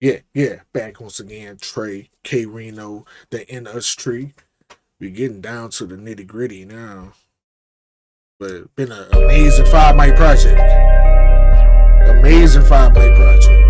Yeah. Back once again, Trey, K-Rino, the industry. We getting down to the nitty gritty now. But been an amazing 5 mic project. Amazing 5 mic project.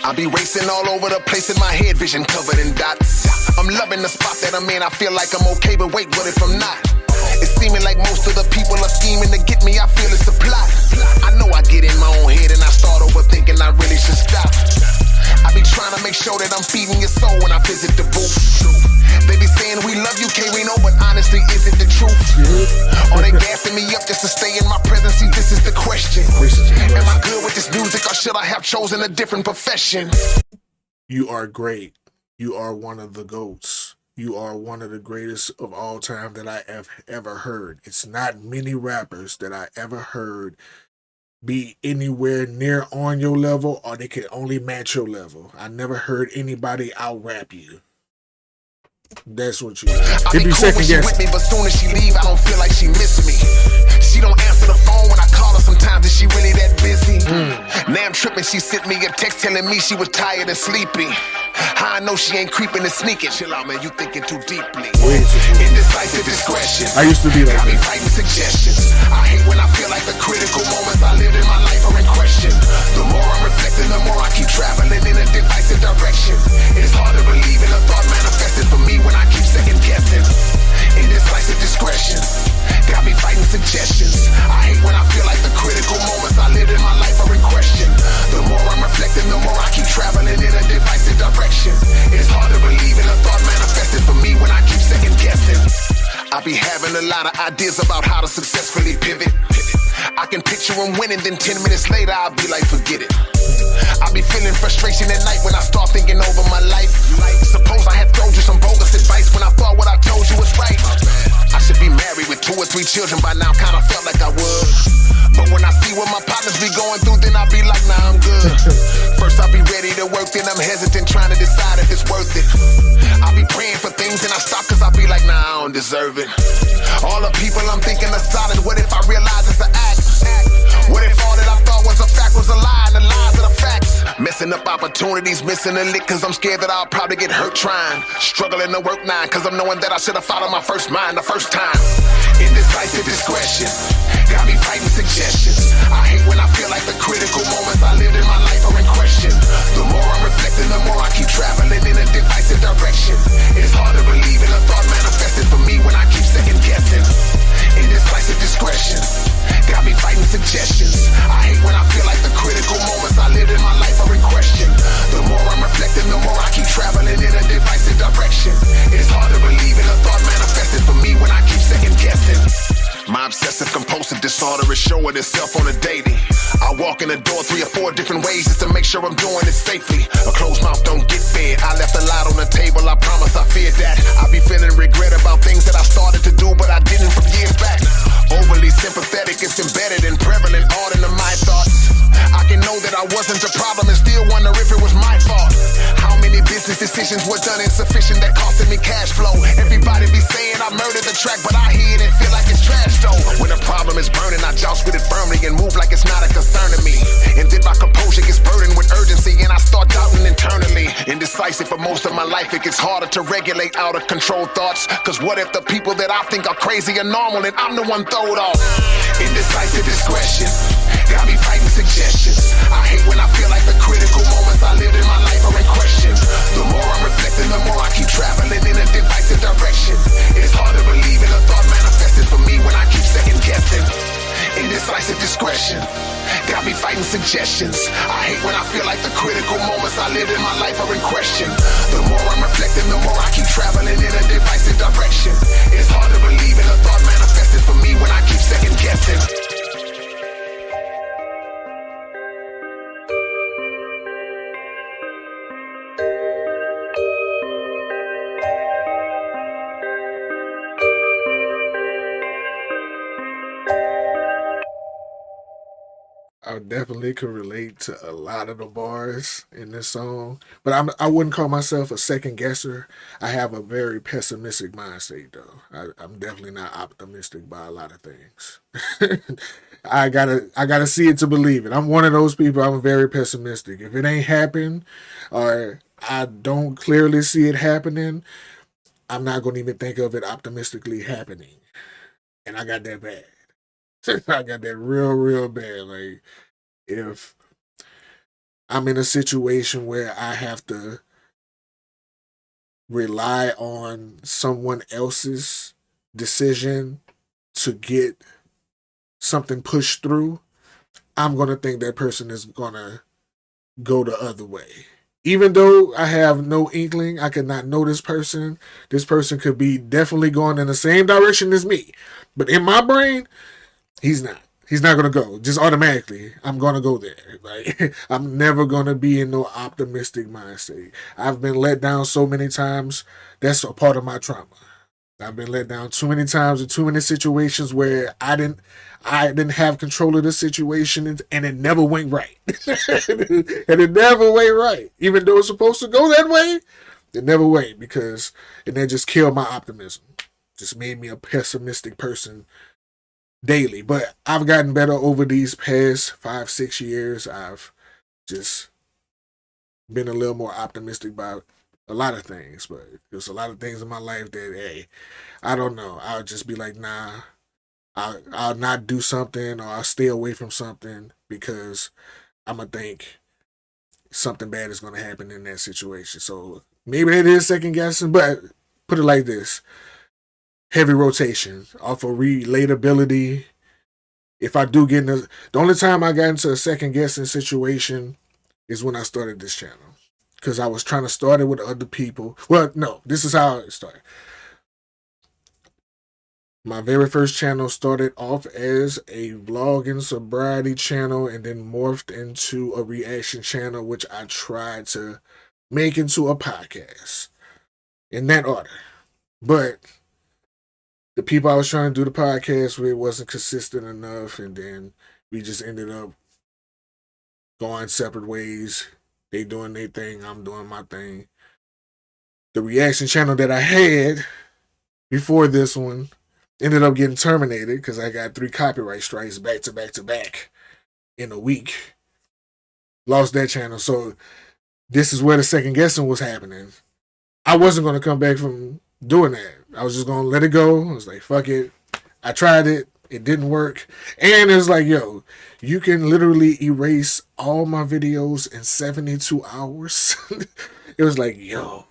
I be racing all over the place in my head, vision covered in dots. I'm loving the spot that I'm in, I feel like I'm okay, but wait, what if I'm not? It's seeming like most of the people are scheming to get me, I feel it's a plot. I know I get in my own head and I start overthinking, I really should stop. I be trying to make sure that I'm feeding your soul when I visit the booth. They be saying we love you, K-Rino, but honestly, is it the truth? Or they gassing me up just to stay in my presence? See, this is the question. Am I good with this music, or should I have chosen a different profession? You are great. You are one of the GOATs. You are one of the greatest of all time that I have ever heard. It's not many rappers that I ever heard be anywhere near on your level, or they can only match your level. I never heard anybody out rap you. That's what you. I be cool second when she guessing. with me, but soon as she leave, I don't feel like she miss me. She don't answer the phone when I call her. Sometimes is she really that busy? Now I'm tripping. She sent me a text telling me she was tired and sleepy. How I know she ain't creeping and sneaking. Chill out, man. You thinking too deeply. Indecisive discretion. I used to be like I be that. fighting suggestions. I hate when I feel like the critical moments I lived in my life are in question. The more I'm reflecting, the more I keep traveling in a divisive direction. It's hard to believe in a thought manifested for me when I keep second guessing. Indecisive discretion got me fighting suggestions. I hate when I feel like the critical moments I lived in my life are in question. The more I'm reflecting, the more I keep traveling in a divisive direction. It's hard to believe in a thought manifested for me when I keep second guessing. I be having a lot of ideas about how to successfully pivot. I can picture them winning, then 10 minutes later I'll be like, forget it. I be feeling frustration at night when I start thinking over my life. Suppose I had told you some bogus advice when I thought what I told you was right. I should be married with 2 or 3 children by now, kinda felt like I would. But when I see what my partners be going through, then I be like, nah, I'm good. First I be ready to work, then I'm hesitant trying to decide if it's worth it. I be praying for things and I stop cause I be like, nah, I don't deserve it. All the people I'm thinking are solid, what if I realize it's an act? What if all that I thought was a fact was a lie and the lies are the facts? Messing up opportunities, missing a lick cause I'm scared that I'll probably get hurt trying. Struggling to work 9 cause I'm knowing that I should have followed my first mind the first time. Indecisive discretion got me fighting suggestions. I hate when I feel like the critical moments I lived in my life are in question. The more I'm reflecting, the more I keep traveling in a divisive direction. It's hard to believe in a thought manifested for me when I keep second guessing. Indecisive discretion got me fighting suggestions. I hate when I feel like the critical moments I lived in my life are in question. The more I'm reflecting, the more I keep traveling in a divisive direction. It's hard to believe in a thought manifested for me when I keep second guessing. My obsessive compulsive disorder is showing itself on a daily. I walk in the door 3 or 4 different ways just to make sure I'm doing it safely. A closed mouth don't get fed. I left a lot on the table, I promise I feared that. I be feeling regret about things that I started to do but I didn't from years back. Overly sympathetic, it's embedded and prevalent all into my thoughts. I can know that I wasn't the problem and still wonder if it was my fault. How many business decisions were done insufficient that costed me cash flow? Everybody be saying I murdered the track, but I hear it and feel like it's trash though. When a problem is burning, I joust with it firmly and move like it's not a concern to me. And then my composure gets burdened with urgency and I start doubting internally. Indecisive for most of my life, it gets harder to regulate out of control thoughts. Cause what if the people that I think are crazy are normal and I'm the one thrown off? Indecisive discretion got me fighting suggestions. I hate when I feel like the critical moments I lived in my life are in question. The more I'm reflecting, the more I keep traveling in a divisive direction. It's hard to believe in a thought manifested for me when I keep second guessing. Indecisive discretion got me fighting suggestions. I hate when I feel like the critical moments I lived in my life are in question. The more I'm reflecting, the more I keep traveling in a divisive direction. It's hard to believe in a thought manifested for me when I keep second guessing. I definitely could relate to a lot of the bars in this song, but I wouldn't call myself a second guesser. I have a very pessimistic mindset, though. I'm definitely not optimistic by a lot of things. I gotta see it to believe it. I'm one of those people. I'm very pessimistic. If it ain't happened, or I don't clearly see it happening, I'm not gonna even think of it optimistically happening. And I got that bad. I got that real bad. Like if I'm in a situation where I have to rely on someone else's decision to get something pushed through, I'm going to think that person is going to go the other way. Even though I have no inkling, I could not know this person. This person could be definitely going in the same direction as me. But in my brain, he's not. He's not gonna go just automatically. I'm gonna go there. Like I'm never gonna be in no optimistic mindset. I've been let down so many times. That's a part of my trauma. I've been let down too many times in too many situations where I didn't have control of the situation and it never went right. And it never went right. Even though it's supposed to go that way, it never went because and that just killed my optimism. Just made me a pessimistic person daily. But I've gotten better over these past 5, 6 years. I've just been a little more optimistic about a lot of things. But there's a lot of things in my life that, hey, I don't know. I'll just be like, nah, I'll not do something or I'll stay away from something because I'm going to think something bad is going to happen in that situation. So maybe it is second guessing, but put it like this heavy rotation off of relatability. If I do get in the only time I got into a second guessing situation is when I started this channel because I was trying to start it with other people. Well, no, this is how it started. My very first channel started off as a vlogging sobriety channel and then morphed into a reaction channel, which I tried to make into a podcast in that order. But the people I was trying to do the podcast with wasn't consistent enough, and then we just ended up going separate ways. They doing their thing, I'm doing my thing. The reaction channel that I had before this one ended up getting terminated because I got 3 copyright strikes back to back to back in a week. Lost that channel. So this is where the second guessing was happening. I wasn't going to come back from doing that. I was just going to let it go. I was like, fuck it. I tried it. It didn't work. And it was like, yo, you can literally erase all my videos in 72 hours. It was like, yo,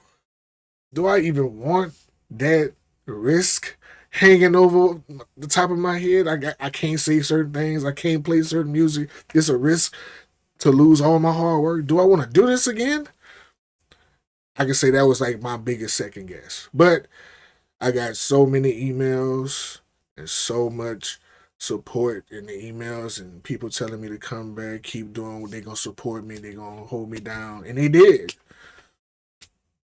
do I even want that risk hanging over the top of my head? I can't say certain things. I can't play certain music. It's a risk to lose all my hard work. Do I want to do this again? I can say that was like my biggest second guess. But I got so many emails and so much support in the emails and people telling me to come back, keep doing what they're going to support me, they're going to hold me down. And they did.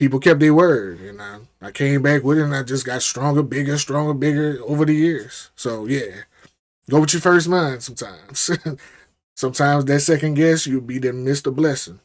People kept their word. And I came back with it and I just got stronger, bigger over the years. So, yeah, go with your first mind sometimes. Sometimes that second guess, you'll be there missed a blessing.